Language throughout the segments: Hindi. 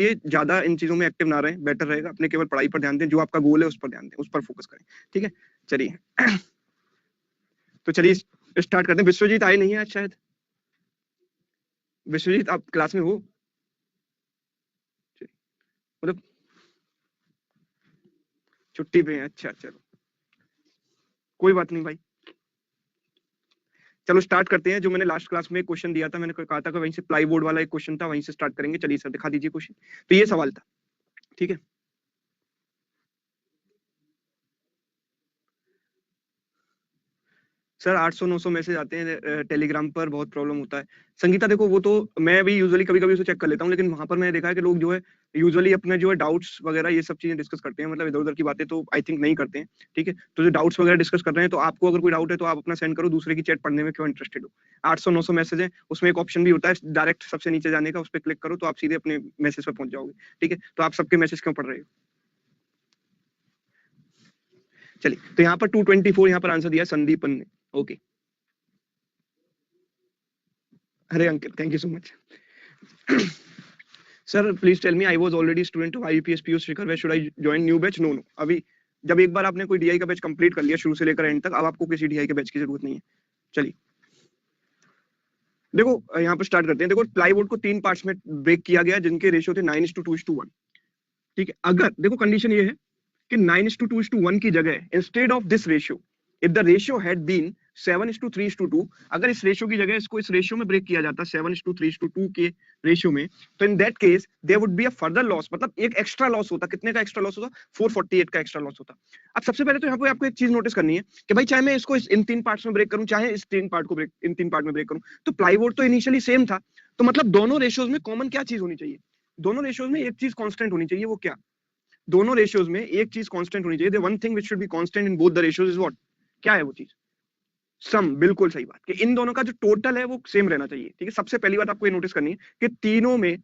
ये ज्यादा इन चीजों में एक्टिव ना रहे, बेटर रहेगा। अपने केवल पढ़ाई पर ध्यान दें, जो आपका गोल है उस पर ध्यान दें, उस पर फोकस करें, ठीक है। चलिए तो चलिए स्टार्ट करते हैं। विश्वजीत आए नहीं है आज शायद। विश्वजीत आप क्लास में हो? मतलब छुट्टी पे है, अच्छा चलो कोई बात नहीं भाई। चलो स्टार्ट करते हैं। जो मैंने लास्ट क्लास में क्वेश्चन दिया था, मैंने कहा था कि वहीं से प्लाई बोर्ड वाला एक क्वेश्चन था, वहीं से स्टार्ट करेंगे। चलिए सर दिखा दीजिए क्वेश्चन। तो ये सवाल था, ठीक है। सर 800-900 मैसेज आते हैं टेलीग्राम पर, बहुत प्रॉब्लम होता है। संगीता देखो, वो तो मैं भी यूजुअली कभी कभी उसे चेक कर लेता हूँ, लेकिन वहां पर मैंने देखा है कि लोग जो है यूजुअली अपने जो है डाउट्स वगैरह ये सब चीजें डिस्कस करते हैं, मतलब इधर उधर की बातें तो आई थिंक नहीं करते हैं, ठीक है। तो जो डाउट्स वगैरह डिस्कस कर रहे हैं, तो आपको अगर कोई डाउट है तो आप अपना सेंड करो, दूसरे की चैट पढ़ने में क्यों इंटरेस्टेड हो। 800-900 मैसेज है, उसमें एक ऑप्शन भी होता है डायरेक्ट सबसे नीचे जाने का, उस पर क्लिक करो तो आप सीधे अपने मैसेज पर पहुंच जाओगे, ठीक है। तो आप सबके मैसेज क्यों पढ़ रहे हो। चलिए तो यहाँ पर 224 यहाँ पर आंसर दिया संदीपन ने, ओके। अरे Ankit thank you so much. Sir please tell me, I was already student of IPS PU Shrikar, where should I join new batch. No no, अभी जब एक बार आपने कोई डीआई का बैच कंप्लीट कर लिया शुरू से लेकर एंड तक, अब आपको किसी डीआई के बैच की जरूरत नहीं है। चलिए देखो यहाँ पर स्टार्ट करते हैं। देखो प्लाई बोर्ड को 3 पार्ट्स में ब्रेक किया गया, जिनके रेशियो थे 9:2:1, ठीक है। अगर देखो कंडीशन ये है कि 9:2:1 की जगह instead of this ratio, if the ratio had been 7:3:2, अगर इस रेशियो की जगह इसको इस रेशियो में ब्रेक किया जाता 7:3:2 के रेशियो में, तो in that case there would be a further loss, मतलब एक एक्स्ट्रा लॉस होता। कितने का एक्स्ट्रा लॉस होता? 448 का एक्स्ट्रा लॉस होता। अब सबसे पहले तो यहाँ पे आपको एक चीज नोटिस करनी है कि भाई चाहे मैं इसको इन 3 पार्ट्स में ब्रेक करूं, चाहे इस 3 पार्ट को ब्रेक इन 3 पार्ट में ब्रेक करूं, तो प्लाईवुड तो इनिशियली सेम था। तो मतलब दोनों रेशियोज में कॉमन क्या चीज होनी चाहिए? दोनों रेशियोज में एक चीज कांस्टेंट होनी चाहिए, वो क्या? दोनों रेशियोज में एक चीज कांस्टेंट होनी चाहिए। The one thing which should be constant in both the ratios is what? क्या है वो चीज? सम। बिल्कुल सही बात कि इन दोनों का जो टोटल है वो सेम रहना चाहिए, ठीक है। सबसे पहली बात आपको ये नोटिस करनी है कि तीनों में,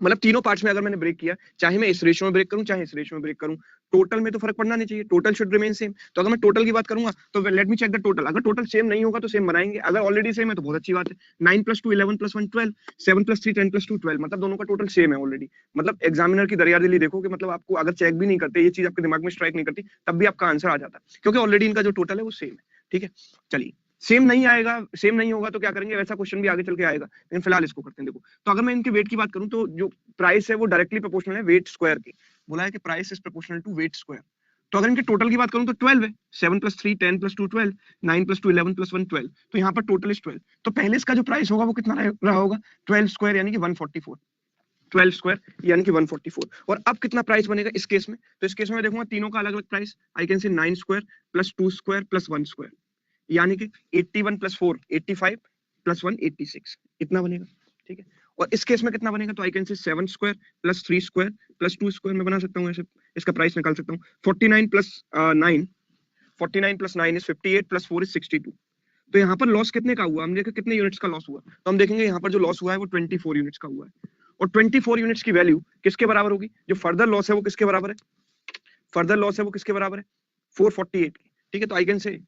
मतलब तीनों पार्ट्स में अगर मैंने ब्रेक किया, चाहे मैं इस रेशियो में ब्रेक करूं चाहे इस रेशियो में ब्रेक करूं, टोटल में तो फर्क पड़ना नहीं चाहिए। Total should remain same. तो अगर मैं टोटल की बात करूंगा तो let me check the total. अगर टोटल सेम नहीं होगा तो सेम बनाएंगे, अगर ऑलरेडी सेम है तो बहुत अच्छी बात है। 9 + 2 11 + 1 12, 7 + 3 10 + 2 12, मतलब दोनों का टोटल सेम है ऑलरेडी। मतलब एग्जामिनर की दरियादिली देखो कि मतलब आपको अगर चेक भी नहीं करते, ये चीज आपके दिमाग में स्ट्राइक नहीं करती, तब भी आपका आंसर आ जाता है, क्योंकि ऑलरेडी इनका जो टोटल है वो सेम है, ठीक है। चलिए सेम नहीं आएगा, सेम नहीं होगा तो क्या करेंगे, वैसा क्वेश्चन भी आगे चल के आएगा, लेकिन फिलहाल इसको करते हैं। देखो तो अगर मैं इनके वेट की बात करूं तो जो प्राइस है वो डायरेक्टली प्रोपोर्शनल है वेट स्क्वायर के। बोला है कि price is proportional to weight square. तो अगर इनके टोटल की बात करूं तो 12 है। 7 + 3 10 + 2 12, 9 + 2 11 + 1 12, तो यहाँ पर टोटल इज 12। तो पहले इसका जो प्राइस होगा वो कितना रहा होगा? 12 स्क्वायर यानी कि 144। 12 स्क्वायर यानी कि 144। और अब कितना प्राइस बनेगा इस केस में? तो इस केस में मैं देखूंगा तीनों का अलग अलग प्राइस। आई कैन से 9 स्क्वायर + 2 स्क्वायर + 1 स्क्वायर, यानी कि 81 + 4 85 + 1 86, इतना बनेगा, ठीक है। और इस केस में कितना बनेगा? तो आई कैन से 7 स्क्वायर + 3 स्क्वायर + 2 स्क्वायर में बना सकता हूँ ऐसे, इसका प्राइस निकाल सकता हूँ। 49 + 9, 49 + 9 इज 58 + 4 इज 62। तो यहाँ पर लॉस कितने का हुआ? हम देखें कितने यूनिट्स का लॉस हुआ, तो हम देखेंगे यहाँ पर जो लॉस हुआ है वो 24 यूनिट्स का हुआ है। और 24 यूनिट्स की वैल्यू किसके बराबर होगी? जो फर्दर लॉस है वो किसके बराबर है? फर्दर लॉस है वो किसके बराबर है? 448 की, ठीक है। तो आई कैन से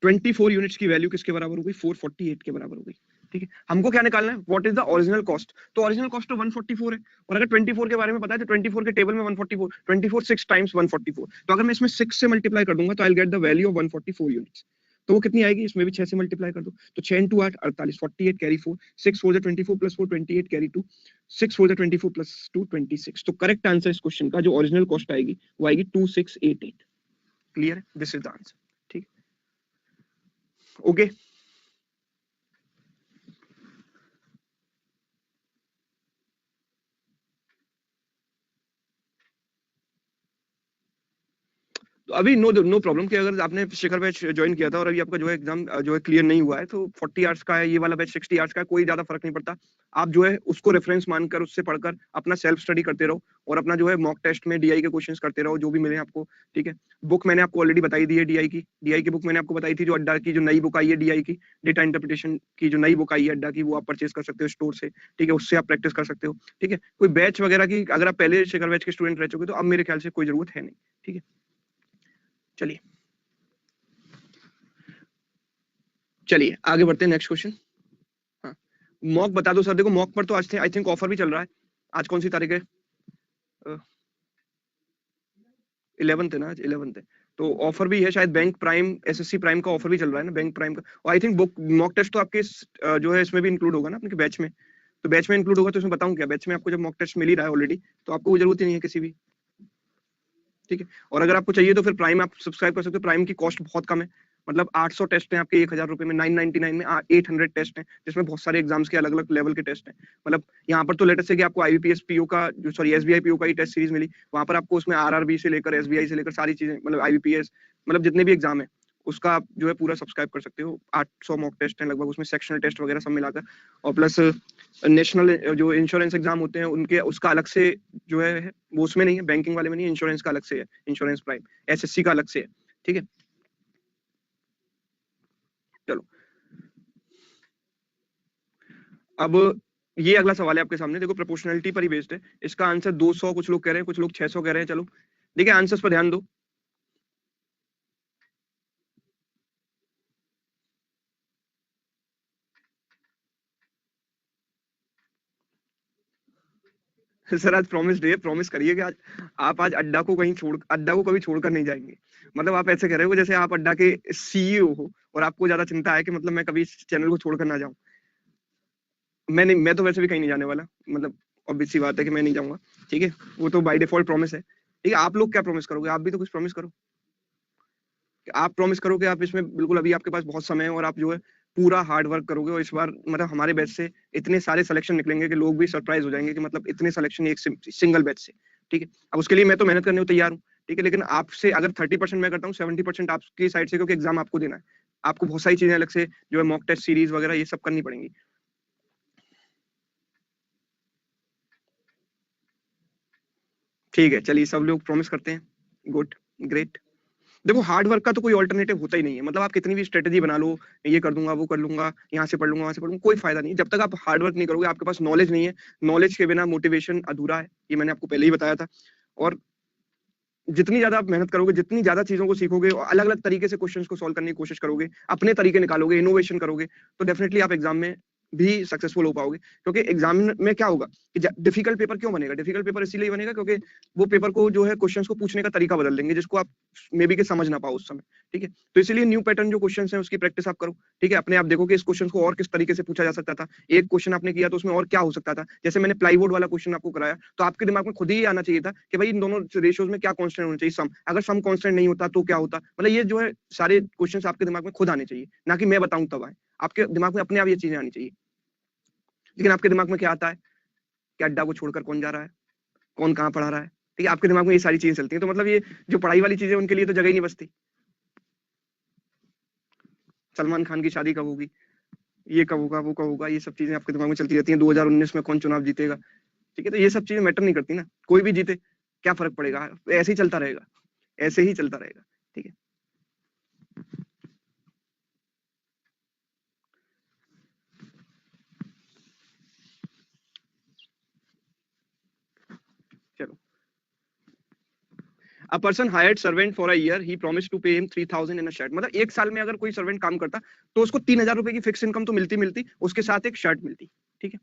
24 यूनिट्स की वैल्यू किसके बराबर हो गई? 448 के बराबर हो गई, ठीक है। हमको क्या निकालना है? What is the original cost? तो ओरिजिनल कॉस्ट तो 144 है, और अगर 24 के बारे में पता है तो 24 के टेबल में 144, 24 6 टाइम्स 144, तो अगर मैं इसमें 6 से मल्टीप्लाई कर दूंगा तो I will get the value of 144 units. तो वो कितनी आएगी? इसमें भी 6 से मल्टीप्लाई कर दो, तो 6 × 8 48, 48 कैरी 4, 6 4 24 + 4 28 कैरी 2, 6 4 24 + 2 26। तो करेक्ट आंसर इस क्वेश्चन का जो ओरिजिनल कॉस्ट आएगी वो आएगी 2688। क्लियर है? दिस इज द आंसर, ठीक है, ओके। तो अभी नो प्रॉब्लम कि अगर आपने शिखर बैच ज्वाइन किया था और अभी आपका जो है एग्जाम जो है क्लियर नहीं हुआ है, तो 40 आवर्स का है, ये वाला बैच 60 आवर्स का है, कोई ज्यादा फर्क नहीं पड़ता। आप जो है उसको रेफरेंस मानकर उससे पढ़कर अपना सेल्फ स्टडी करते रहो, और अपना जो है मॉक टेस्ट में डीआई के क्वेश्चंस करते रहो जो भी मिले आपको, ठीक है। बुक मैंने आपको ऑलरेडी बताई दी है डीआई की बुक मैंने आपको बताई थी, जो अड्डा की जो नई बुक आई है डीआई की, डेटा इंटरप्रिटेशन की जो नई बुक आई है अड्डा की, वो आप परचेज कर सकते हो स्टोर से, ठीक है। उससे आप प्रैक्टिस कर सकते हो, ठीक है। कोई बैच वगैरह की अगर आप पहले शिखर बैच के स्टूडेंट रह चुके तो अब मेरे ख्याल से कोई जरूरत है नहीं, ठीक है। चलिए चलिए आगे बढ़ते हैं, नेक्स्ट क्वेश्चन। हाँ मॉक बता दो सर। देखो मॉक पर तो आज थे आई थिंक ऑफर भी चल रहा है, आज कौन सी तारीख है? 11th है ना, आज 11th है। तो ऑफर भी है शायद, बैंक प्राइम एसएससी प्राइम का ऑफर भी चल रहा है ना, बैंक प्राइम का। और I think book mock test तो आपके जो है इसमें भी इंक्लूड होगा ना, अपने बैच में। तो बैच में इंक्लूड होगा तो इसमें बताऊं क्या, बैच में आपको जब मॉक टेस्ट मिल ही रहा है ऑलरेडी, तो आपको वो जरूरत ही नहीं है किसी भी। ठीक है, और अगर आपको चाहिए तो फिर प्राइम आप सब्सक्राइब कर सकते हो। प्राइम की कॉस्ट बहुत कम है, मतलब 800 टेस्ट हैं आपके 1000 रुपए में, 999 में 800 टेस्ट हैं, जिसमें बहुत सारे एग्जाम्स के अलग अलग लेवल के टेस्ट हैं। मतलब यहाँ पर तो लेटेस्ट है कि आपको आईबीपीएस पीओ का जो सॉरी एसबीआई पीओ का ही टेस्ट सीरीज मिली, वहां पर आपको उसमें आरआरबी से लेकर एसबीआई से लेकर सारी चीजें, मतलब आईबीपीएस, मतलब जितने भी एग्जाम है उसका आप जो है पूरा सब्सक्राइब कर सकते हो। 800 मॉक टेस्ट हैं लगभग, उसमें सेक्शनल टेस्ट वगैरह सब मिलाकर, और प्लस नेशनल जो इंश्योरेंस एग्जाम होते हैं उनके, उसका अलग से जो है वो उसमें नहीं है, बैंकिंग वाले में नहीं, इंश्योरेंस का अलग से है, इंश्योरेंस प्राइम एसएससी का अलग से है। ठीक है, चलो अब ये अगला सवाल है आपके सामने, देखो प्रोपोर्शनलिटी पर ही बेस्ड है। इसका आंसर 200 कुछ लोग कह रहे हैं, कुछ लोग 600 कह रहे हैं। चलो देखिए आंसर्स पर ध्यान दो। सर आज प्रॉमिस डे है, प्रॉमिस करिए कि आज आप आज अड्डा को कहीं छोड़, अड्डा को कभी छोड़कर नहीं जाएंगे। मतलब आप ऐसे कह रहे हो जैसे आप अड्डा के सीईओ हो और आपको ज्यादा चिंता है कि मतलब मैं कभी इस चैनल को छोड़कर ना जाऊं। मैं नहीं, मैं तो वैसे भी कहीं नहीं जाने वाला, मतलब ऑब्वियस सी बात है कि मैं नहीं जाऊंगा। ठीक है, वो तो बाय डिफॉल्ट प्रॉमिस है। ठीक है, आप लोग क्या प्रॉमिस करोगे? आप भी तो कुछ प्रॉमिस करो। कि आप प्रॉमिस करो कि आप इसमें बिल्कुल, अभी आपके पास बहुत समय है और आप जो है पूरा हार्ड वर्क करोगे, और इस बार मतलब हमारे बैच से इतने सारे सिलेक्शन निकलेंगे कि लोग भी सरप्राइज हो जाएंगे कि मतलब इतने सिलेक्शन एक सिंगल बैच से। ठीक है, अब उसके लिए मैं तो मेहनत करने को तैयार हूँ। ठीक है, लेकिन आपसे अगर 30% मैं करता हूँ, 70% आपकी साइड से, क्योंकि एग्जाम आपको देना है। आपको बहुत सारी चीजें अलग से जो है मॉक टेस्ट सीरीज वगैरह ये सब करनी पड़ेंगी। ठीक है, चलिए सब लोग प्रॉमिस करते हैं। Good, great. देखो हार्ड वर्क का तो कोई ऑल्टरनेटिव होता ही नहीं है, मतलब आप कितनी भी स्ट्रेटेजी बना लो, ये कर दूंगा वो कर लूंगा, यहाँ से पढ़ लूंगा वहां से पढ़ लूंगा, कोई फायदा नहीं जब तक आप हार्ड वर्क नहीं करोगे, आपके पास नॉलेज नहीं है। नॉलेज के बिना मोटिवेशन अधूरा है, ये मैंने आपको पहले ही बताया था। और जितनी ज्यादा आप मेहनत करोगे, जितनी ज्यादा चीजों को सीखोगे और अलग अलग तरीके से क्वेश्चंस को सॉल्व करने की कोशिश करोगे, अपने तरीके निकालोगे, इनोवेशन करोगे, तो डेफिनेटली आप एग्जाम में भी सक्सेसफुल हो पाओगे। क्योंकि एग्जाम में क्या होगा कि डिफिकल्ट पेपर क्यों बनेगा? डिफिकल्ट पेपर इसीलिए बनेगा क्योंकि वो पेपर को जो है क्वेश्चंस को पूछने का तरीका बदल देंगे, जिसको आप मे बी के समझ ना पाओ उस समय। ठीक है, तो इसीलिए न्यू पैटर्न जो क्वेश्चंस हैं उसकी प्रैक्टिस आप करो। ठीक है, अपने आप देखो कि इस क्वेश्चन को और किस तरीके से पूछा जा सकता था, एक क्वेश्चन आपने किया तो उसमें और क्या हो सकता था। जैसे मैंने प्लाईवुड वाला क्वेश्चन आपको कराया, तो आपके दिमाग में खुद ही आना चाहिए था कि भाई इन दोनों रेशियोज में क्या कांस्टेंट होना चाहिए, सम, अगर सम कांस्टेंट नहीं होता तो क्या होता। मतलब ये जो है सारे क्वेश्चंस आपके दिमाग में खुद आने चाहिए, ना कि मैं बताऊं तब आए। आपके दिमाग में अपने आप ये चीजें आनी चाहिए। लेकिन आपके दिमाग में क्या आता है कि अड्डा को छोड़कर कौन जा रहा है, कौन कहाँ पढ़ा रहा है। ठीक है, आपके दिमाग में ये सारी चीजें चलती हैं, तो मतलब ये जो पढ़ाई वाली चीजें उनके लिए तो जगह ही नहीं बचती। सलमान खान की शादी कब होगी, ये कब होगा, वो कब होगा, ये सब चीजें आपके दिमाग में चलती रहती हैं। 2019 में कौन चुनाव जीतेगा। ठीक है, तो ये सब चीजें मैटर नहीं करती ना, कोई भी जीते क्या फर्क पड़ेगा, ऐसे ही चलता रहेगा, ऐसे ही चलता रहेगा। ठीक है, चलो। A person hired servant for a year, he promise to pay him 3000 in a shirt. मतलब एक साल में अगर कोई सर्वेंट काम करता तो उसको 3000 रुपए की फिक्स इनकम तो मिलती मिलती, उसके साथ एक शर्ट मिलती। ठीक है,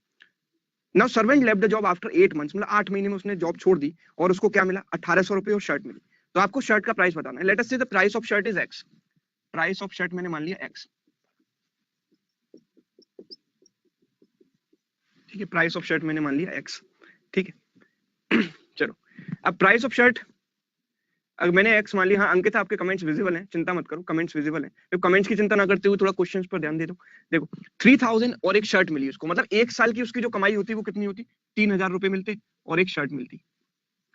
now servant left the job after 8 months, मतलब 8 महीने में उसने जॉब छोड़ दी और उसको क्या मिला, 1800 रुपए और शर्ट मिली। तो आपको शर्ट का प्राइस बताना है। लेट अस से the price of shirt is x. Price of shirt मैंने मान लिया एक्स। ठीक है, प्राइस ऑफ शर्ट मैंने मान लिया एक्स। ठीक है, चलो अब प्राइस ऑफ शर्ट अगर मैंने एक्स मान लिया। हाँ अंकिता, आपके कमेंट्स विजिबल हैं, चिंता मत करो, कमेंट्स विजिबल हैं। तो कमेंट्स की चिंता ना करते हुए थोड़ा क्वेश्चंस पर ध्यान दे दो। देखो 3000 और एक शर्ट मिली उसको, मतलब एक साल की उसकी जो कमाई होती वो कितनी होती, 3000 रुपए मिलते और एक शर्ट मिलती।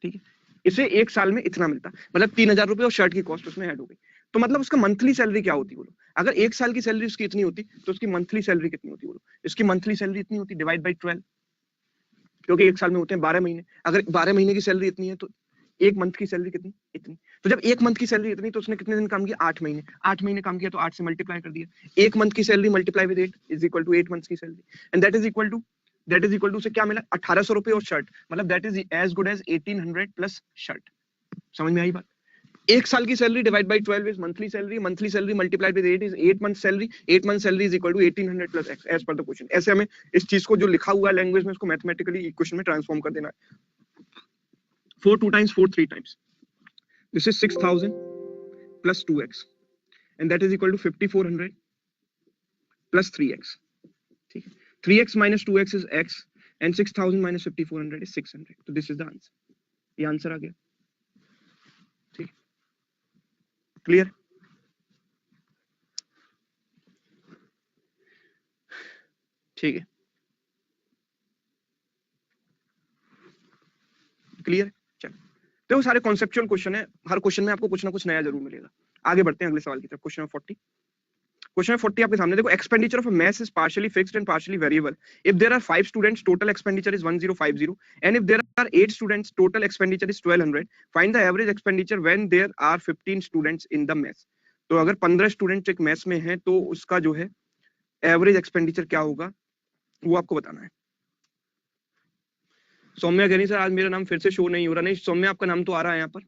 ठीक है, इसे एक साल में इतना मिलता, मतलब 3000 रुपए और शर्ट की कॉस्ट उसमें ऐड हो गई। तो मतलब उसका मंथली सैलरी क्या होती बोलो? अगर एक साल की सैलरी उसकी इतनी होती तो उसकी मंथली सैलरी कितनी होती बोलो? इसकी मंथली सैलरी इतनी होती, डिवाइड बाई 12, क्योंकि एक साल में होते हैं 12 महीने। अगर 12 महीने की सैलरी इतनी है तो एक मंथ की सैलरी कितनी, इतनी। तो जब एक मंथ की सैलरी इतनी तो उसने कितने दिन काम किया, 8 महीने। 8 महीने काम किया तो 8 से मल्टीप्लाई कर दिया। एक मंथ की salary multiply with 8 is equal to 8 months की salary, and that is equal to से क्या मिला, 1800 रुपए और शर्ट, मतलब that is as good as 1800 plus shirt. समझ में आई बात? एक साल की salary divide by 12 is monthly salary multiplied with 8 is 8 month salary, 8 month salary is equal to 1800 plus X as per the question. ऐसे हमें इस चीज को जो लिखा हुआ है लैंग्वेज में उसको मैथमेटिकली इक्वेशन में ट्रांसफॉर्म कर देना है। 4 2 times 4 3 times, this is 6000 plus 2x and that is equal to 5400 plus 3x, ठीक है। 3x minus 2x is x and 6000 minus 5400 is 600, तो this is the answer, ये आंसर आ गया, ठीक है, क्लियर। ठीक है, क्लियर। चलो, तो सारे कॉन्सेप्चुअल क्वेश्चन है, हर क्वेश्चन में आपको कुछ ना कुछ नया जरूर मिलेगा। आगे बढ़ते हैं अगले सवाल की तरफ। क्वेश्चन 40, क्वेश्चन 40 आपके सामने देखो, expenditure of a mess is partially fixed and partially variable if there are 5 students total expenditure is 1050 and if there are 8 students total expenditure is 1200, find the average expenditure when there are 15 students in the mess. तो अगर 15 स्टूडेंट्स एक मेस में हैं तो उसका जो है एवरेज एक्सपेंडिचर क्या होगा वो आपको बताना है। सौम्या कह रही सर आज मेरा नाम फिर से शो नहीं हो रहा। नहीं सौम्या, आपका नाम तो आ रहा है यहाँ पर।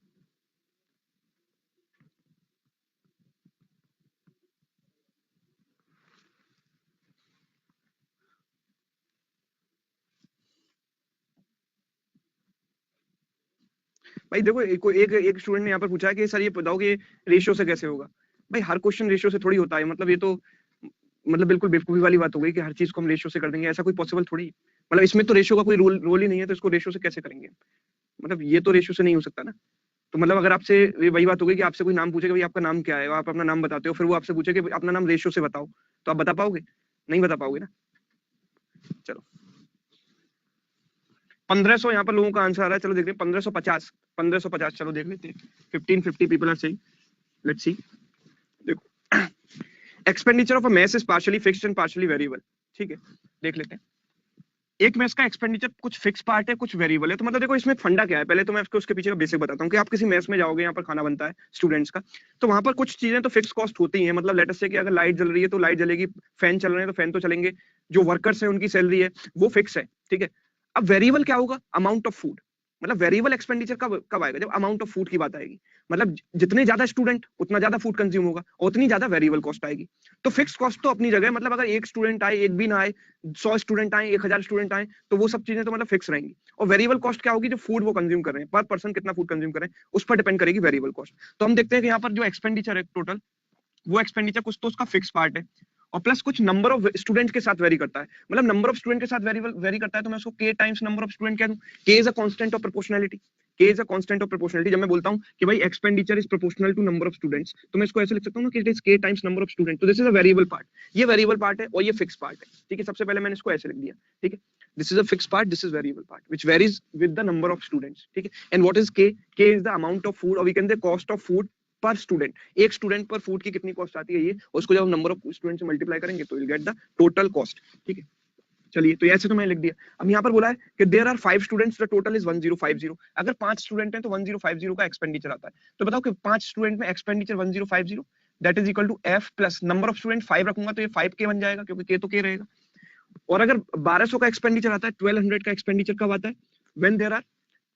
भाई देखो, एक स्टूडेंट ने यहाँ पर पूछा है कि सर ये बताओ कि रेशियो से कैसे होगा। भाई हर क्वेश्चन रेशियो से थोड़ी होता है, मतलब ये तो मतलब बिल्कुल बेवकूफी वाली बात हो गई कि हर चीज को हम रेशियो से कर देंगे, ऐसा कोई पॉसिबल थोड़ी। मतलब इसमें तो रेशियो का कोई रोल ही नहीं है, तो इसको रेशियो से कैसे करेंगे? मतलब ये तो रेशियो से नहीं हो सकता ना। तो मतलब अगर आपसे ये वही बात हो गई कि आपसे कोई नाम पूछेगा भाई आपका नाम क्या है, आप अपना नाम बताते हो, फिर वो आपसे पूछे कि अपना नाम रेशियो से बताओ, तो आप बता पाओगे? नहीं बता पाओगे ना। चलो 1500 यहाँ पर लोगों का आंसर आ रहा है। चलो देख रहे 1550 चलो देख लेते हैं। 1550 people are saying, let's see. देखो expenditure of a mess is partially fixed and partially variable, ठीक है, देख लेते हैं। एक मेस का एक्सपेंडिचर कुछ फिक्स पार्ट है कुछ वेरिएबल है। तो मतलब देखो इसमें फंडा क्या है, पहले तो मैं आपको उसके पीछे का बेसिक बताता हूँ कि आप किसी मेस में जाओगे, यहाँ पर खाना बनता है स्टूडेंट्स का, तो वहां पर कुछ चीजें तो फिक्स कॉस्ट होती हैं। मतलब लेट अस से कि अगर लाइट जल रही है तो लाइट जलेगी, फैन चल रहे हैं तो फैन तो चलेंगे, जो वर्कर्स है उनकी सैलरी है वो फिक्स है, ठीक है। अब वेरिएबल क्या होगा? Amount of food. मतलब वेरिएबल एक्सपेंडिचर कब कब आएगा? जब अमाउंट ऑफ फूड की बात आएगी। मतलब जितने ज्यादा स्टूडेंट उतना ज्यादा फूड कंज्यूम होगा, उतनी ज्यादा वेरिएबल कॉस्ट आएगी। तो फिक्स कॉस्ट तो अपनी जगह है, मतलब अगर एक स्टूडेंट आए, एक भी ना आए, 100 स्टूडेंट आए, 1000 स्टूडेंट आए, तो वो सब चीजें तो मतलब फिक्स रहेंगी। और वेरिएबल कॉस्ट क्या होगी? जो फूड वो कंज्यूम कर रहे हैं, पर पर्सन कितना फूड कंज्यूम कर रहे हैं उस पर डिपेंड करेगी वेरिएबल कॉस्ट। तो हम देखते हैं कि यहाँ पर जो एक्सपेंडिचर है टोटल, वो एक्सपेंडिचर कुछ तो उसका फिक्स पार्ट है और प्लस कुछ नंबर ऑफ स्टूडेंट्स के साथ वेरी करता है। मतलब नंबर ऑफ स्टूडेंट के साथ वेरी करता है, तो मैं उसको k times number of student कह दूं। k is a constant of proportionality. k is a constant of proportionality. जब मैं बोलता हूं कि भाई expenditure is proportional to number of students, तो मैं इसको ऐसे लिख सकता हूं ना कि it is k times number of student. तो this is a variable part. ये वेरिएबल पार्ट है और ये फिक्स पार्ट है, ठीक है। सबसे पहले मैंने इसको ऐसे लिख दिया, ठीक है। This is a fix part, this is variable part which varies with the number of students, ठीक है। And what is k? k is the amount of food, और we can say cost of food per student. एक स्टूडेंट पर फूड की कितनी कॉस्ट आती है ये, उसको जब हम नंबर ऑफ स्टूडेंट से मल्टीप्लाई करेंगे तो will get the total cost, ठीक है। चलिए, तो ऐसे तो मैंने लिख दिया। अब यहाँ पर बोला है कि there are 5 students, the total is 1050। अगर 5 स्टूडेंट हैं तो 1050 का एक्सपेंडिचर आता है। तो बताओ कि 5 स्टूडेंट में expenditure 1050 that is equal to f plus number of student 5 रखूंगा तो ये 5k बन जाएगा, क्योंकि k तो k रहेगा। और अगर 1200 का एक्सपेंडिचर आता है, 1200 का एक्सपेंडिचर कब आता है? When there are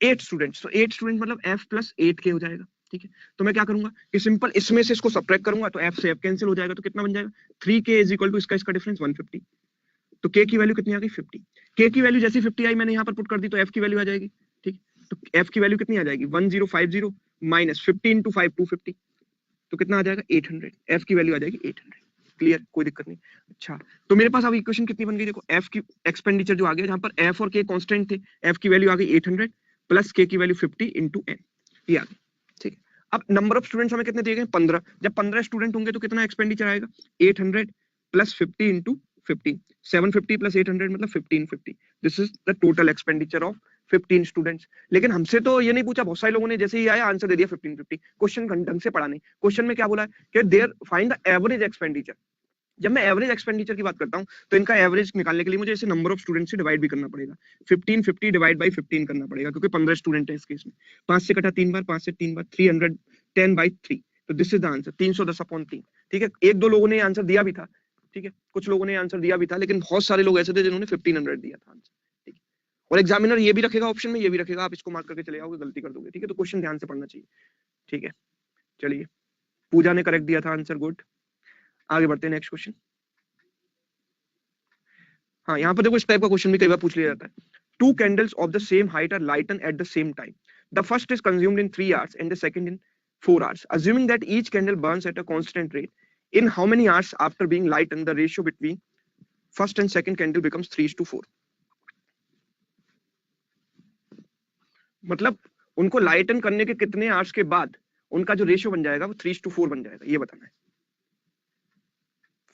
8 students. तो 8 स्टूडेंट मतलब f प्लस 8k हो जाएगा, ठीक है। तो मैं क्या करूंगा कि सिंपल इसमें से इसको सब्ट्रैक्ट करूंगा, तो f से f कैंसिल हो जाएगा, तो कितना बन जाएगा? 3k इज इक्वल टू इसका डिफरेंस 150। तो k की वैल्यू कितनी आ गई? 50। k की वैल्यू जैसी 50 आई मैंने यहाँ पर पुट कर दी, तो f की वैल्यू आ जाएगी, ठीक। तो f की वैल्यू कितनी आ जाएगी? 1050 माइनस 15 टू 5 250, तो कितना आ जाएगा? 800। f की वैल्यू आ जाएगी 800। क्लियर, कोई दिक्कत नहीं। अच्छा, तो मेरे पास अब इक्वेशन कितनी बन गई? देखो f की एक्सपेंडिचर जो आ गया, जहां पर f और k कांस्टेंट थे, f की वैल्यू आ गई 800 प्लस k की वैल्यू 50 इंटू n, ये आ गई, ठीक है। अब नंबर ऑफ स्टूडेंट्स हमें कितने दिए गए? 15। जब 15 स्टूडेंट होंगे तो कितना एक्सपेंडिचर आएगा? 800 प्लस 50 इंटू 15, 750 प्लस 800 मतलब 1550। This is the total expenditure of 15 students. लेकिन हमसे तो ये नहीं पूछा, बहुत सारे लोगों ने जैसे ही आया आंसर दे दिया 1550। क्वेश्चन ढंग से पढ़ा नहीं। क्वेश्चन में क्या बोला है कि there find the average expenditure. जब मैं एवरेज एक्सपेंडिचर की बात करता हूं तो इनका एवरेज निकालने के लिए मुझे इसे नंबर ऑफ स्टूडेंट से डिवाइड भी करना पड़ेगा। 1550 डिवाइड बाई 15 करना पड़ेगा, क्योंकि 15 स्टूडेंट है इस केस में। 5 से कटा 3 बार, 5 से 3 बार, 310 बाई 3। तो this is the answer, 310 upon 3, ठीक है। एक दो लोगों ने आंसर दिया भी था, ठीक है, कुछ लोगों ने आंसर दिया भी था, लेकिन बहुत सारे लोग ऐसे थे जिन्होंने 1500 दिया था आंसर, ठीक है। और एग्जामिनर ये भी रखेगा ऑप्शन में, ये भी रखेगा, आप इसको मार्क करके चले आओगे, गलती कर दोगे, ठीक है। तो क्वेश्चन ध्यान से पढ़ना चाहिए, ठीक है। चलिए, पूजा ने करेक्ट दिया था आंसर, गुड। आगे बढ़ते हैं, नेक्स्ट क्वेश्चन। हाँ, यहाँ पर देखो इस टाइप का क्वेश्चन भी कई बार पूछ लिया जाता है। Two candles of the same height are lighten at the same time, the first is consumed in 3 hours and the second in 4 hours, assuming that each candle burns at a constant rate, in how many hours after being lightened the ratio between first and second candle becomes 3:4? मतलब उनको लाइटन करने के कितने आवर्स के बाद उनका जो रेशियो बन जाएगा वो 3:4 बन जाएगा, ये बताना है।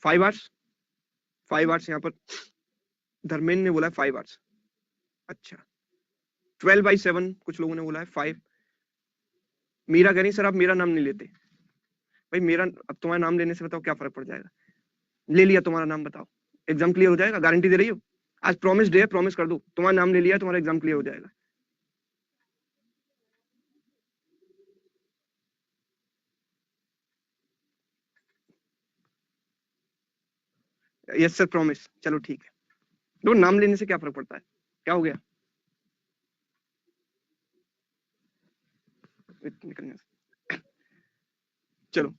5 hours, 5 hours यहाँ पर धर्मेंद्र ने बोला है 5 hours। अच्छा, 12/7 कुछ लोगों ने बोला है 5। मीरा कह रही सर आप मेरा नाम नहीं लेते। भाई मेरा, अब तुम्हारा नाम लेने से बताओ क्या फर्क पड़ जाएगा? ले लिया तुम्हारा नाम, बताओ एग्जाम क्लियर हो जाएगा? गारंटी दे रही हो? आज प्रॉमिस डे है, प्रॉमिस कर दो तुम्हारा नाम ले लिया तुम्हारा एग्जाम क्लियर हो जाएगा। Yes sir promise. चलो ठीक है, तो नाम लेने से क्या फर्क पड़ता है? क्या हो गया? निकलने से। चलो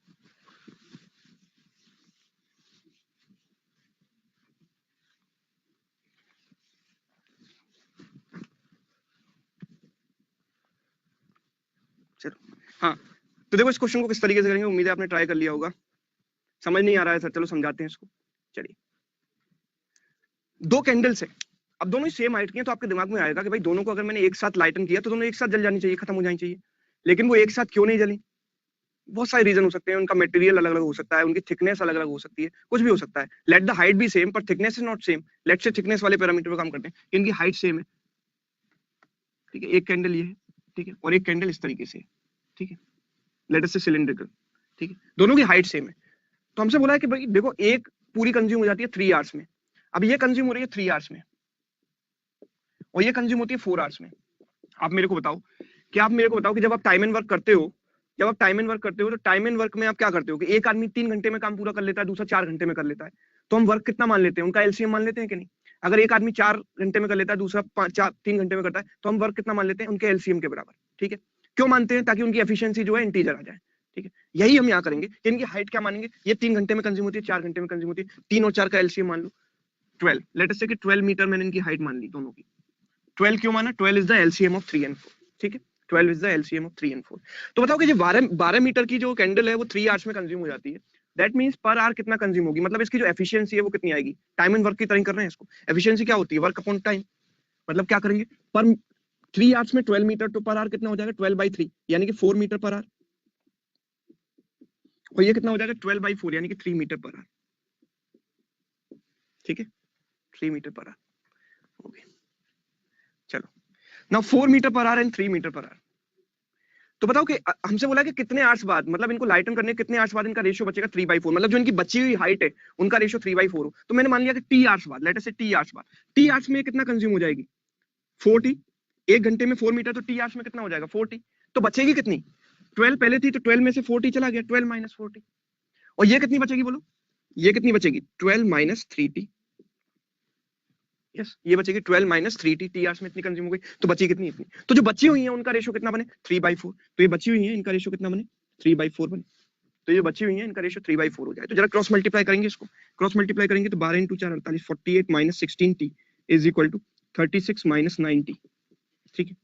चलो, हाँ तो देखो इस क्वेश्चन को किस तरीके से करेंगे, उम्मीद है आपने ट्राई कर लिया होगा। समझ नहीं आ रहा है सर, चलो समझाते हैं इसको। चलिए, दो कैंडल्स है, अब दोनों ही सेम हाइट की हैं, तो आपके दिमाग में आएगा कि भाई दोनों को अगर मैंने एक साथ लाइटन किया तो दोनों एक साथ जल जानी चाहिए, खत्म हो जानी चाहिए। लेकिन वो एक साथ क्यों नहीं जली? बहुत सारे रीजन हो सकते हैं, उनका मटेरियल अलग अलग हो सकता है, उनकी थिकनेस अलग अलग हो सकती है, कुछ भी हो सकता है। Let the height be same पर thickness is not same. Let say thickness वाले पैरामीटर पे काम करते हैं, इनकी हाइट सेम है, ठीक है। एक कैंडल ये है, ठीक है, और एक कैंडल इस तरीके से, ठीक है, लेट अस से सिलिंड्रिकल, ठीक है, दोनों की हाइट सेम है। तो हमसे बोला है कि भाई देखो एक पूरी कंज्यूम हो जाती है 3 आवर्स में, अब ये कंज्यूम हो रही है 3 आवर्स में, और ये कंज्यूम होती है 4 आवर्स में। आप मेरे को बताओ कि जब आप टाइम एंड वर्क करते हो, तो टाइम एंड वर्क में आप क्या करते हो कि एक आदमी 3 घंटे में काम पूरा कर लेता है, दूसरा 4 घंटे में कर लेता है, तो हम वर्क कितना मान लेते हैं? उनका एलसीएम मान लेते हैं कि नहीं? अगर एक आदमी 4 घंटे में कर लेता है, दूसरा 3 घंटे में करता है, तो हम वर्क कितना मान लेते हैं? उनके एलसीएम के बराबर, ठीक है। क्यों मानते हैं? ताकि उनकी एफिशिएंसी जो है इंटीजर आ जाए, ठीक है। यही हम यहाँ करेंगे कि इनकी हाइट क्या मानेंगे, ये 3 घंटे में कंज्यूम होती है, 4 घंटे में कंज्यूम होती है, 3 और 4 का एलसीएम मान लो 12, लेट अस से कि 12 मीटर मैंने इनकी हाइट मान ली दोनों की। 12 क्यों माना? 12 is the LCM of 3 and 4, ठीक है, 12 is the LCM of 3 and 4। तो बताओ कि जो 12 मीटर की जो कैंडल है वो 3 आवर्स में कंज्यूम हो जाती है, दैट मींस पर आवर कितना कंज्यूम होगी, मतलब इसकी जो एफिशिएंसी है वो कितनी आएगी? टाइम एंड वर्क की तरह कर रहे हैं इसको, एफिशिएंसी क्या होती है? Work upon time. मतलब क्या करेंगे, पर 3 आवर्स में 12 मीटर, तो पर आवर कितना हो जाएगा? 12/3 यानी कि 4 मीटर पर आवर, और ये कितना हो जाएगा? 12/4 यानी कि 3 मीटर पर आवर, ठीक है, 3 मीटर पर आवर। ओके, चलो, now 4 metre per hour and 3 metre per hour. तो बताओ कि हमसे बोला कि कितने आवर्स बाद, मतलब इनको लाइटन करने कितने आवर्स बाद इनका रेशियो बचेगा 3/4, मतलब जो इनकी बची हुई हाइट है उनका रेशियो 3/4 हो। तो मैंने मान लिया कि टी आवर्स बाद, लेट अस से टी आवर्स बाद, टी आवर्स में कितना कंज्यूम हो जाएगी? 40। एक घंटे में 4 मीटर, तो टी आवर्स में कितना हो जाएगा? 40। तो बचेगी कितनी? 12 पहले थी, तो 12 में से 40 चला गया, 12 माइनस 40। और ये कितनी बचेगी बोलो? ये कितनी बचेगी? 12 माइनस 3t। यस, ये बचेगी 12 माइनस 3t, टी आवर्स में इतनी कंज्यूम हो गई, तो बची कितनी? इतनी। तो जो बची हुई है उनका रेशियो कितना बने? 3/4। तो ये बची हुई है, इनका रेशियो कितना बने? 3/4 बने। तो ये बची हुई है, इनका रेशियो 3/4 हो जाए। तो जरा क्रॉस मल्टीप्लाई करेंगे इसको, क्रॉस मल्टीप्लाई करेंगे तो 12 × 4 48, 48 minus 16t is equal to 36 minus 9t, ठीक है।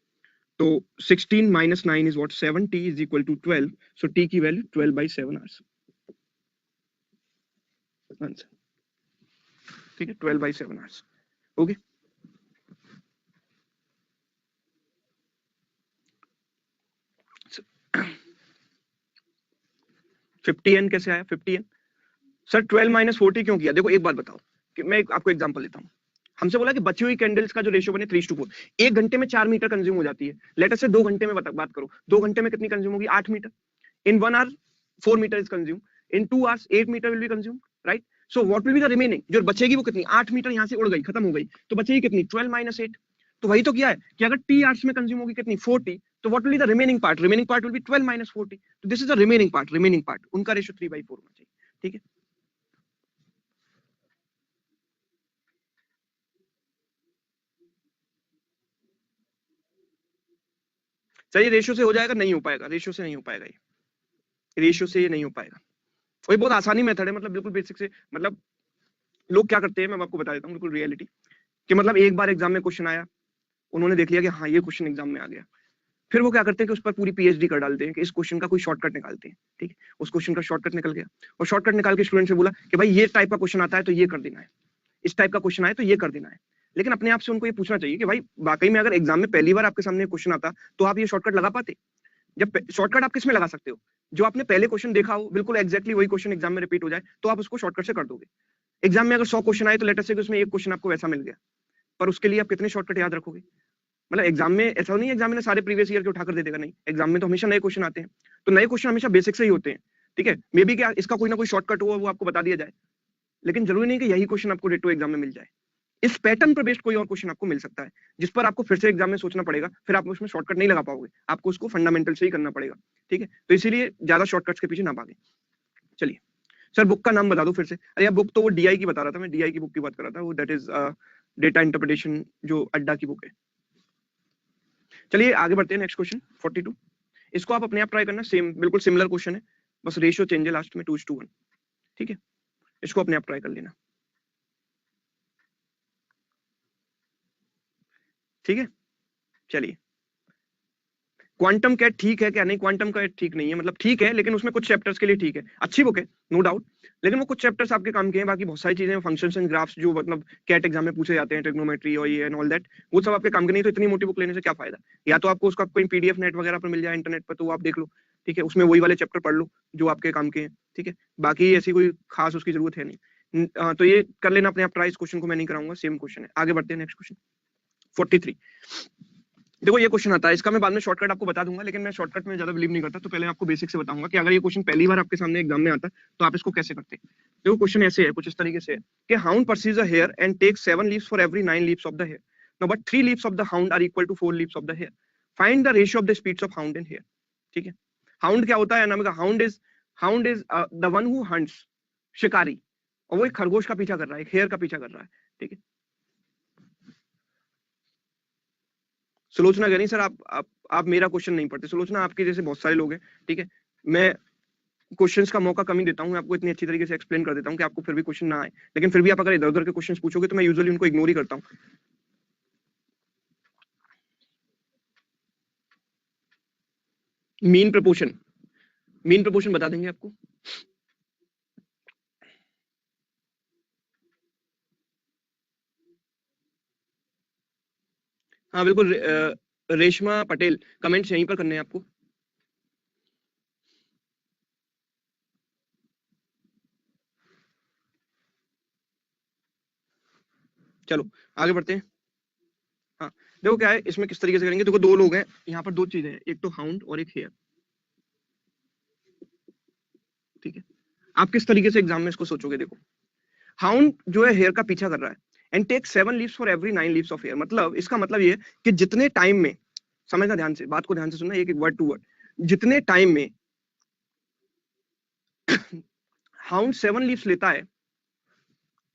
तो 16 माइनस 9 is what? 7t is equal to 12, so t की वैल्यू 12/7 आवर्स, आंसर, ठीक है, 12/7 आवर्स। ओके, 50n कैसे आया? 50n सर 12 माइनस 40 क्यों किया? देखो एक बात बताओ, कि मैं आपको एग्जांपल लेता हूँ। हमसे बोला कि बची हुई कैंडल्स का जो रेशियो बने 3:4, एक घंटे में 4 मीटर कंज्यूम हो जाती है, लेट अस से 2 घंटे में बात करो, 2 घंटे में कितनी कंज्यूम होगी? 8 metre. In 1 hour 4 metre is consume, in 2 hours 8 metre will be consume, right. So what will be the remaining, जो बचेगी वो कितनी? 8 मीटर यहाँ से उड़ गई, खत्म हो गई, तो बचेगी कितनी? 12 माइनस 8। तो वही तो किया है कि अगर टी आवर्स में कंज्यूम होगी कितनी? 40, तो what will be the remaining part? Remaining part will be 12 minus 40, तो this is the remaining part, उनका रेशियो 3/4 होना चाहिए, ठीक है। चलिए, रेशियो से हो जाएगा? नहीं हो पाएगा, रेशियो से नहीं हो पाएगा ये, रेशियो से ये नहीं हो पाएगा। और ये बहुत आसानी मेथड है, मतलब बिल्कुल बेसिक से। मतलब लोग क्या करते हैं, मैं आपको बता देता हूँ बिल्कुल रियलिटी, कि मतलब एक बार एग्जाम में क्वेश्चन आया, उन्होंने देख लिया कि हाँ ये क्वेश्चन एग्जाम में आ गया, फिर वो क्या करते हैं कि उस पर पूरी पीएचडी कर डालते हैं कि इस क्वेश्चन का कोई शॉर्टकट निकालते हैं। ठीक है, उस क्वेश्चन का शॉर्टकट निकल गया, और शॉर्टकट निकाल के स्टूडेंट से बोला कि भाई ये टाइप का क्वेश्चन आता है तो ये कर देना है, इस टाइप का क्वेश्चन आए तो ये कर देना है। लेकिन अपने आप से उनको ये पूछना चाहिए कि भाई वाकई में अगर एग्जाम में पहली बार आपके सामने क्वेश्चन आता तो आप ये शॉर्टकट लगा पाते? जब शॉर्टकट आप किसमें लगा सकते हो? जो आपने पहले क्वेश्चन देखा हो, बिल्कुल एक्जैक्टली वही क्वेश्चन एग्जाम में रिपीट हो जाए तो आप उसको शॉर्टकट से कर दोगे। एग्जाम में अगर 100 क्वेश्चन आए तो लेटर से उसमें एक क्वेश्चन आपको वैसा मिल गया, पर उसके लिए आप कितने शॉर्टकट याद रखोगे? मतलब एग्जाम में ऐसा नहीं है एग्जाम में सारे प्रीवियस ईयर के उठाकर दे देगा, नहीं, एग्जाम में तो हमेशा नए क्वेश्चन आते हैं, तो नए क्वेश्चन हमेशा बेसिक से ही होते हैं। ठीक है, मे बी क्या इसका कोई ना कोई शॉर्टकट हो वो आपको बता दिया जाए, लेकिन जरूरी नहीं कि यही क्वेश्चन आपको डेटो एग्जाम में मिल जाए। इस पैटर्न पर बेस्ड कोई और क्वेश्चन आपको मिल सकता है जिस पर आपको फिर से एग्जाम में सोचना पड़ेगा, फिर आप उसमें शॉर्टकट नहीं लगा पाओगे, आपको उसको फंडामेंटल से ही करना पड़ेगा। ठीक है, तो इसीलिए ज्यादा शॉर्टकट्स के पीछे ना भागे। चलिए सर, बुक का नाम बता दो फिर से। अरे यार बुक तो वो डीआई की बता रहा था मैं, डीआई की बुक की बात कर रहा था, वो दैट इज डेटा इंटरप्रिटेशन, जो अड्डा की बुक है। चलिए आगे बढ़ते हैं, नेक्स्ट क्वेश्चन 42। इसको आप अपने आप ट्राई करना, सेम बिल्कुल सिमिलर क्वेश्चन है, बस रेशियो चेंज है लास्ट में 2:1। ठीक है, इसको अपने आप ट्राई कर लेना। ठीक है, चलिए क्वांटम कैट ठीक है क्या? नहीं, क्वांटम कैट ठीक नहीं है, मतलब ठीक है लेकिन उसमें कुछ चैप्टर्स के लिए ठीक है, अच्छी बुक है नो डाउट, लेकिन वो कुछ चैप्टर्स आपके काम के हैं, बाकी बहुत सारी चीजें फंक्शंस एंड ग्राफ्स जो मतलब कैट एग्जाम में पूछे जाते हैं, ट्रिग्नोमेट्री और ये एंड ऑल दैट, वो सब आपके काम के नहीं, तो इतनी मोटी बुक लेने से क्या फायदा? या तो आपको उसका कोई पीडीएफ नेट वगैरह पर मिल जाए इंटरनेट पर, तो वो आप देख लो। ठीक है, उसमें वही वाले चैप्टर पढ़ लो जो आपके काम के हैं। ठीक है, बाकी ऐसी कोई खास उसकी जरूरत है नहीं। तो ये कर लेना अपने आप ट्राई, इस क्वेश्चन को मैं नहीं कराऊंगा, सेम क्वेश्चन है। आगे बढ़ते हैं, नेक्स्ट क्वेश्चन 43। देखो ये क्वेश्चन आता है, इसका मैं बाद में शॉर्टकट आपको बता दूंगा, लेकिन मैं शॉर्टकट में ज्यादा बिलीव नहीं करता, तो पहले आपको बेसिक से बताऊंगा कि अगर ये क्वेश्चन पहली बार आपके सामने एग्जाम में आता तो आप इसको कैसे करते। देखो क्वेश्चन ऐसे है, कुछ इस तरीके से है कि hound pursues a hare and takes 7 leaps for every 9 leaps of the hare. Now but 3 leaps of the hound are equal to 4 leaps of the hare. Find the ratio of the speeds of hound and hare. ठीक है, हाउंड क्या होता है नाम का? Hound is the one who hunts, शिकारी, और वो एक खरगोश का पीछा कर रहा है, एक हेयर का पीछा कर रहा है। ठीक है, सुलोचना कह रही सर आप मेरा क्वेश्चन नहीं पढ़ते। सुलोचना आपके जैसे बहुत सारे लोग हैं, ठीक है, मैं क्वेश्चंस का मौका कम ही देता हूँ, आपको इतनी अच्छी तरीके से एक्सप्लेन कर देता हूँ कि आपको फिर भी क्वेश्चन ना आए, लेकिन फिर भी आप अगर इधर उधर के क्वेश्चंस पूछोगे तो मैं यूजुअली उनको इग्नोर ही करता हूँ। मीन प्रपोर्शन बता देंगे आपको। हाँ बिल्कुल, रेशमा पटेल, कमेंट्स यहीं पर करने हैं आपको। चलो आगे बढ़ते हैं। हाँ देखो क्या है इसमें, किस तरीके से करेंगे। देखो दो लोग हैं यहाँ पर, दो चीजें हैं, एक तो हाउंड और एक हेयर। ठीक है, आप किस तरीके से एग्जाम में इसको सोचोगे। देखो हाउंड जो है हेयर का पीछा कर रहा है, and take 7 leaps for every 9 leaps of hare. मतलब इसका मतलब ये है कि जितने टाइम में, समझना ध्यान से, बात को ध्यान से सुनना, एक एक वर्ड टू वर्ड, जितने टाइम में हाउंड 7 लीव्स लेता है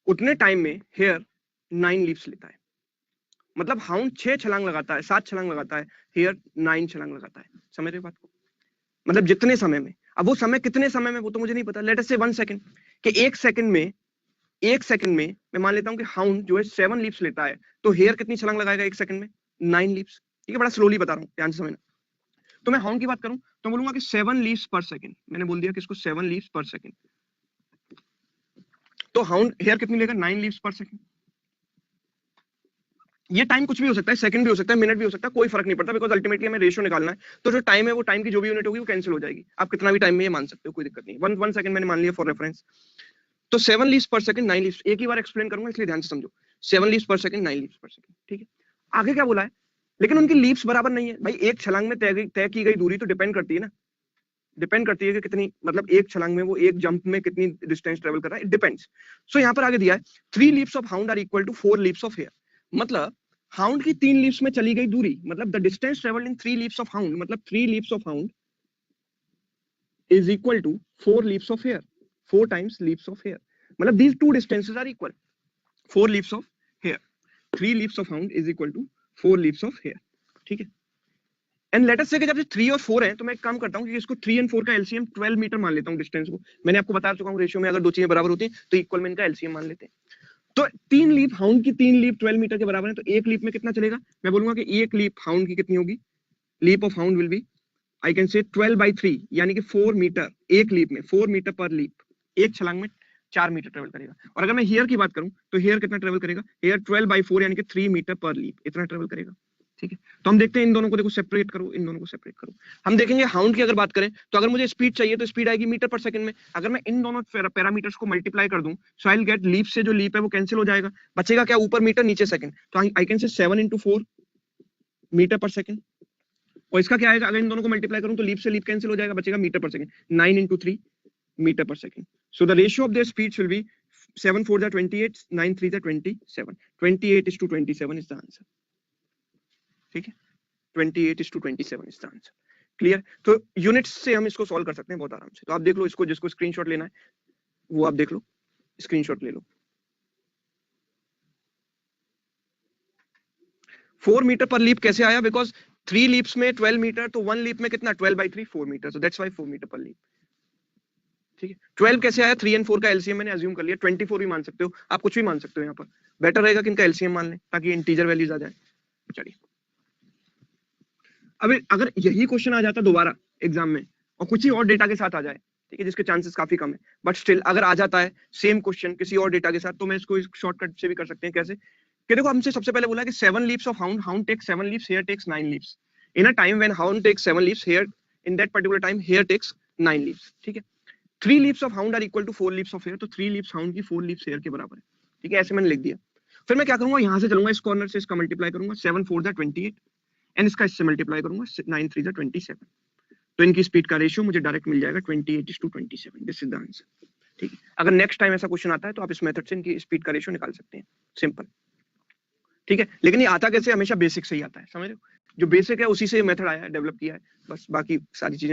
उतने टाइम में हेयर 9 लीव्स लेता है। मतलब हाउंड 6 छलांग लगाता है, 7 छलांग लगाता है, हेयर 9 छलांग लगाता है। समझ रहे बात को? मतलब जितने समय में, अब वो समय कितने समय में वो तो मुझे नहीं पता, लेट अस से 1 सेकंड, कि एक सेकंड में मैं मान लेता हूं कि हाउंड जो है 7 लीव्स लेता है, तो हेयर कितनी छलांग लगाएगा एक सेकंड में? 9 लीव्स। ठीक है, बड़ा स्लोली बता रहा हूँ, ध्यान से समझना। तो मैं हाउंड की बात करूं तो बोलूंगा कि 7 लीव्स पर सेकंड, मैंने बोल दिया कि इसको 7 लीव्स पर सेकंड, तो हाउंड हेयर कितनी लेगा? 9 लीव्स पर सेकंड। ये टाइम कुछ भी हो सकता है, सेकंड भी हो सकता है, मिनट भी हो सकता है, कोई फर्क नहीं पड़ता, बिकॉज अल्टीमेटली हमें रेशियो निकालना है। तो जो टाइम है वो टाइम की जो भी यूनिट होगी वो कैंसिल हो जाएगी, आप कितना भी टाइम में ये मान सकते हो, कोई दिक्कत नहीं। वन सेकंड मैंने मान लिया फॉर रेफरेंस। तो 7 लीव्स पर सेकंड, 9 लीव्स, एक ही बार एक्सप्लेन करूंगा इसलिए ध्यान से समझो। 7 लीव्स पर सेकंड, 9 लीव्स पर सेकंड। ठीक है, आगे क्या बोला है? लेकिन उनकी लीव्स बराबर नहीं है भाई, एक छलांग में तय की गई दूरी तो डिपेंड करती है ना, डिपेंड करती है कि कितनी, मतलब एक छलांग में वो एक जंप में कितनी डिस्टेंस ट्रेवल कर रहा है, इट डिपेंड्स। सो यहाँ पर आगे दिया है 3 leaps of hound are equal to 4 leaps of hare. मतलब हाउंड की 3 लीव्स में चली गई दूरी, मतलब the distance travelled in 3 leaps of hound, मतलब 3 leaps of hound is equal to 4 leaps of hare, 4 times leaps of hare. मतलब these two distances are equal, 4 leaves of hair, 3 leaves of hound is equal to 4 leaves of hair। ठीक है, एंड लेट अस से जब 3 और 4 है तो मैं एक काम करता हूँ कि इसको 3 एंड 4 का एलसीएम 12 मीटर मान लेता हूँ डिस्टेंस को। मैंने आपको बता चुका हूँ रेशियो में अगर दो चीजें बराबर होती हैं तो इक्वल में इनका एलसीएम मान लेते हैं। तो 3 लीप हाउंड की 3 लीप 12 मीटर के बराबर है, तो एक लीप में कितना चलेगा? मैं बोलूंगा कि एक लीप हाउंड की कितनी होगी? Leap of hound will be I can say 12/3 यानी कि 4 मीटर एक लीप में, 4 मीटर पर लीप, एक छलांग में 4 मीटर ट्रेवल करेगा। और अगर मैं हेयर की बात करूं तो हेयर कितना ट्रेवल करेगा? हेयर 12/4 यानी कि 3 मीटर पर लीप, इतना ट्रेवल करेगा। ठीक है, तो हम देखते हैं इन दोनों को, देखो सेपरेट करो, इन दोनों को सेपरेट करो। हम देखेंगे हाउंड की अगर बात करें तो अगर मुझे स्पीड चाहिए तो स्पीड आएगी मीटर पर सेकंड में। अगर मैं इन दोनों पैरामीटर्स को मल्टीप्लाई कर दूं सो आई विल गेट लीप से जो लीप है वो कैंसिल हो जाएगा, बचेगा क्या? ऊपर मीटर नीचे सेकंड, तो आई कैन से 7 × 4 मीटर पर सेकंड। और इसका क्या आएगा? अगर इन दोनों को मल्टीप्लाई करूं तो लीप से लीप कैंसिल हो जाएगा, बचेगा मीटर पर सेकंड, 9 × 3 मीटर पर second. So the ratio of their speeds will be 7 4 28, 9 3 27, 28:27 is the answer. ठीक है, 28:27 इज द आंसर। क्लियर? तो यूनिट्स से हम इसको सॉल्व कर सकते हैं बहुत आराम से। तो आप देख लो इसको, जिसको स्क्रीनशॉट लेना है वो आप देख लो, स्क्रीनशॉट ले लो। 4 मीटर पर लीप कैसे आया? बिकॉज 3 लीप्स में 12 मीटर, तो 1 लीप में कितना? 12/3 4 metre, so that's why 4 metre per leap. ठीक है, 12 कैसे आया? 3 और 4 का एलसीएम मैंने अज्यूम कर लिया, 24 भी मान सकते हो आप, कुछ भी मान सकते हो। यहाँ पर बेटर रहेगा कि इनका एलसीएम मान लें ताकि इंटीजर वैल्यूज आ जाए। चलिए, अब अगर यही क्वेश्चन आ जाता दोबारा एग्जाम में और कुछ ही और डेटा के साथ आ जाए, ठीक है, जिसके चांसेस काफी कम है, बट स्टिल अगर आ जाता है सेम क्वेश्चन किसी और डेटा के साथ, तो मैं इसको शॉर्टकट से भी कर सकते हैं। कैसे? कि देखो हमसे सबसे पहले बोला कि 7 leaps of hound, hound takes 7 leaps, hare takes 9 leaps. In a time when hound takes 7 leaps, hare in that particular time hare takes 9 leaps. ठीक है, 3 leaps of hound are equal to 4 leaps of hare, तो 3 लीप्स हाउंड की 4 लीप्स हेयर के बराबर है। ठीक है, ऐसे मैंने लिख दिया। फिर मैं क्या करूंगा? यहां से चलूंगा, इस कॉर्नर से इसका मल्टीप्लाई करूंगा, 7 4 28 एंड इसका इससे मल्टीप्लाई करूंगा, 9 3 27। तो इनकी स्पीड का रेशियो मुझे डायरेक्ट मिल जाएगा 28:27। This is the answer. ठीक है, अगर नेक्स्ट टाइम ऐसा क्वेश्चन आता है तो आप इस मेथड से इनकी स्पीड का रेशियो निकाल सकते हैं, सिंपल। ठीक है, लेकिन ये आता कैसे? हमेशा बेसिक से ही आता है, समझ रहे हो? जो बेसिक है उसी से मेथड आया है, डेवलप किया है, बस बाकी सारी चीजें